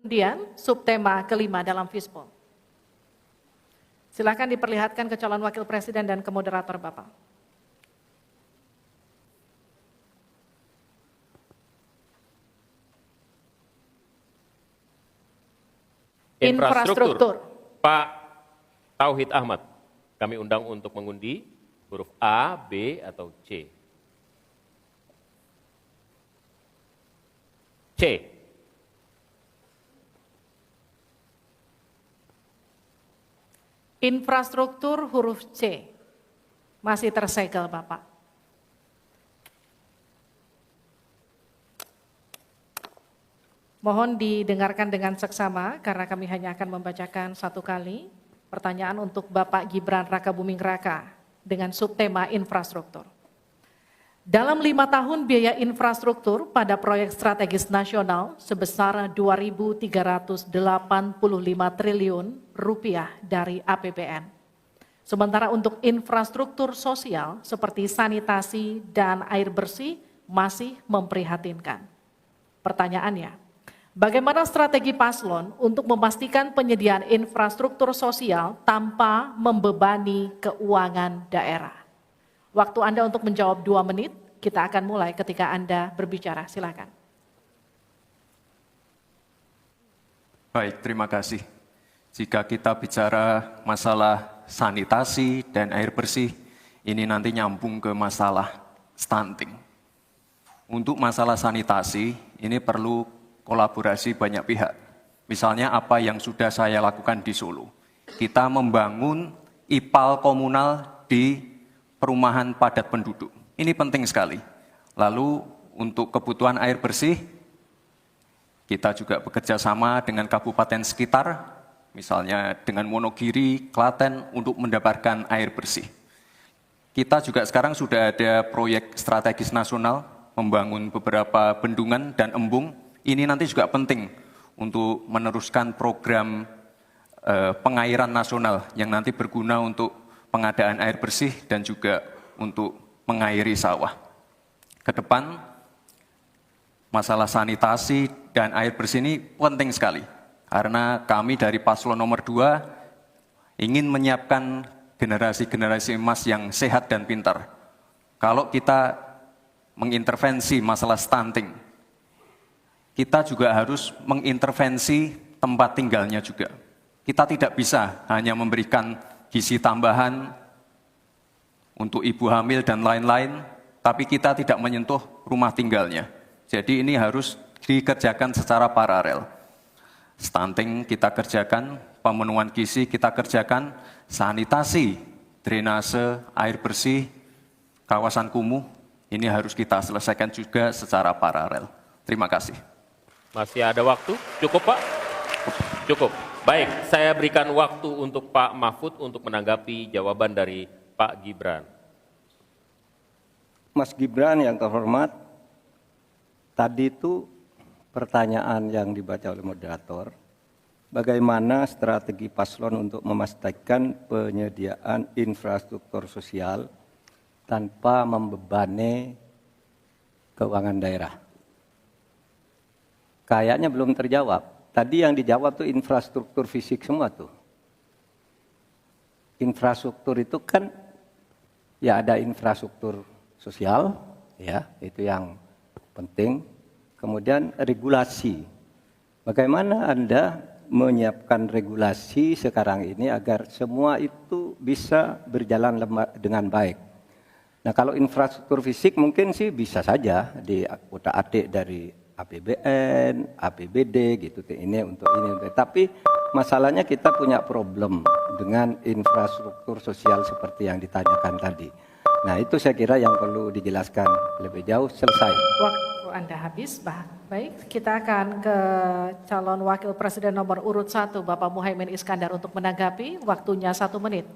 Kemudian subtema kelima dalam Fishball. Silakan diperlihatkan ke calon wakil presiden dan ke moderator Bapak. Infrastruktur. Pak Tauhid Ahmad, kami undang untuk mengundi huruf A, B, atau C. C. Infrastruktur huruf C. Masih tersegel Bapak. Mohon didengarkan dengan seksama karena kami hanya akan membacakan satu kali. Pertanyaan untuk Bapak Gibran Rakabuming Raka dengan subtema infrastruktur. Dalam 5 tahun biaya infrastruktur pada proyek strategis nasional sebesar 2.385 triliun rupiah dari APBN. Sementara untuk infrastruktur sosial seperti sanitasi dan air bersih masih memprihatinkan. Pertanyaannya, bagaimana strategi paslon untuk memastikan penyediaan infrastruktur sosial tanpa membebani keuangan daerah? Waktu Anda untuk menjawab 2 menit, kita akan mulai ketika Anda berbicara. Silakan. Baik, terima kasih. Jika kita bicara masalah sanitasi dan air bersih, ini nanti nyambung ke masalah stunting. Untuk masalah sanitasi, ini perlu kolaborasi banyak pihak. Misalnya apa yang sudah saya lakukan di Solo. Kita membangun IPAL komunal di perumahan padat penduduk. Ini penting sekali. Lalu untuk kebutuhan air bersih, kita juga bekerja sama dengan kabupaten sekitar, misalnya dengan Wonogiri, Klaten, untuk mendapatkan air bersih. Kita juga sekarang sudah ada proyek strategis nasional, membangun beberapa bendungan dan embung. Ini nanti juga penting untuk meneruskan program pengairan nasional yang nanti berguna untuk pengadaan air bersih dan juga untuk mengairi sawah. Ke depan, masalah sanitasi dan air bersih ini penting sekali. Karena kami dari paslon nomor 2 ingin menyiapkan generasi-generasi emas yang sehat dan pintar. Kalau kita mengintervensi masalah stunting, kita juga harus mengintervensi tempat tinggalnya juga. Kita tidak bisa hanya memberikan gizi tambahan untuk ibu hamil dan lain-lain, tapi kita tidak menyentuh rumah tinggalnya. Jadi ini harus dikerjakan secara paralel. Stunting kita kerjakan, pemenuhan gizi kita kerjakan, sanitasi, drainase, air bersih, kawasan kumuh, ini harus kita selesaikan juga secara paralel. Terima kasih. Masih ada waktu? Cukup Pak? Cukup. Baik, saya berikan waktu untuk Pak Mahfud untuk menanggapi jawaban dari Pak Gibran. Mas Gibran yang terhormat, tadi itu pertanyaan yang dibaca oleh moderator, bagaimana strategi paslon untuk memastikan penyediaan infrastruktur sosial tanpa membebani keuangan daerah. Kayaknya belum terjawab. Tadi yang dijawab tuh infrastruktur fisik semua tuh. Infrastruktur itu kan ya ada infrastruktur sosial, ya itu yang penting. Kemudian regulasi. Bagaimana Anda menyiapkan regulasi sekarang ini agar semua itu bisa berjalan dengan baik. Nah kalau infrastruktur fisik mungkin sih bisa saja diutak-atik dari APBN, APBD gitu, ini untuk ini. Tapi masalahnya kita punya problem dengan infrastruktur sosial seperti yang ditanyakan tadi. Nah itu saya kira yang perlu dijelaskan lebih jauh. Selesai. Waktu Anda habis, baik kita akan ke calon wakil presiden nomor urut 1 Bapak Muhaimin Iskandar untuk menanggapi, waktunya 1 menit.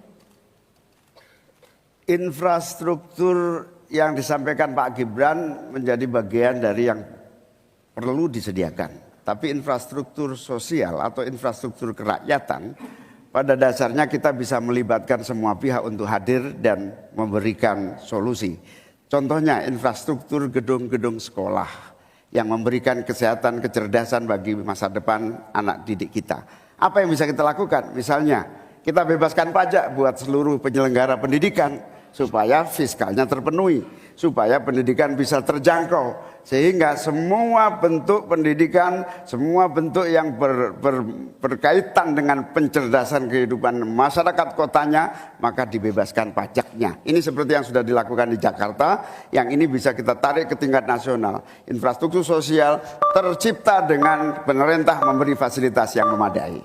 Infrastruktur yang disampaikan Pak Gibran menjadi bagian dari yang perlu disediakan. Tapi infrastruktur sosial atau infrastruktur kerakyatan, pada dasarnya kita bisa melibatkan semua pihak untuk hadir dan memberikan solusi. Contohnya infrastruktur gedung-gedung sekolah. yang memberikan kesehatan, kecerdasan bagi masa depan anak didik kita. Apa yang bisa kita lakukan? Misalnya, kita bebaskan pajak buat seluruh penyelenggara pendidikan supaya fiskalnya terpenuhi, supaya pendidikan bisa terjangkau, sehingga semua bentuk pendidikan, semua bentuk yang berkaitan dengan pencerdasan kehidupan masyarakat kotanya, maka dibebaskan pajaknya. Ini seperti yang sudah dilakukan di Jakarta, yang ini bisa kita tarik ke tingkat nasional. Infrastruktur sosial tercipta dengan pemerintah memberi fasilitas yang memadai.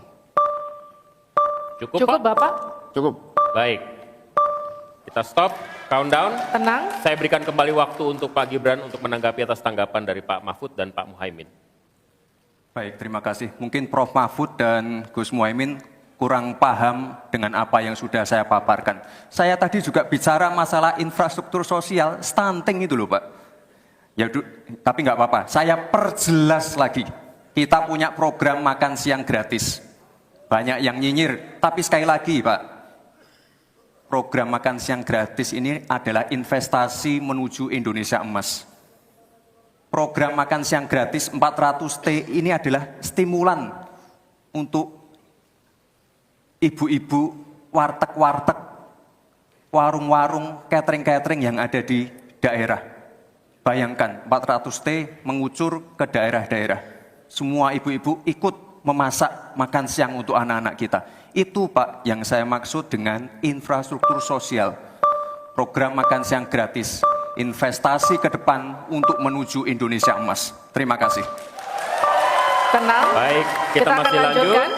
Cukup, Pak? Bapak? Cukup. Baik. Kita stop, countdown. Tenang. Saya berikan kembali waktu untuk Pak Gibran untuk menanggapi atas tanggapan dari Pak Mahfud dan Pak Muhaimin. Baik, terima kasih. Mungkin Prof. Mahfud dan Gus Muhaimin kurang paham dengan apa yang sudah saya paparkan. Saya tadi juga bicara masalah infrastruktur sosial, stunting itu loh Pak. Ya, tapi nggak apa-apa, saya perjelas lagi. Kita punya program makan siang gratis. Banyak yang nyinyir, tapi sekali lagi Pak, program makan siang gratis ini adalah investasi menuju Indonesia emas. Program makan siang gratis 400T ini adalah stimulan untuk ibu-ibu, warteg-warteg, warung-warung, catering-catering yang ada di daerah. Bayangkan 400T mengucur ke daerah-daerah. Semua ibu-ibu ikut memasak makan siang untuk anak-anak kita. Itu Pak yang saya maksud dengan infrastruktur sosial. Program makan siang gratis, investasi ke depan untuk menuju Indonesia emas. Terima kasih. Tenang. Baik, kita akan masih lanjut. lanjutkan.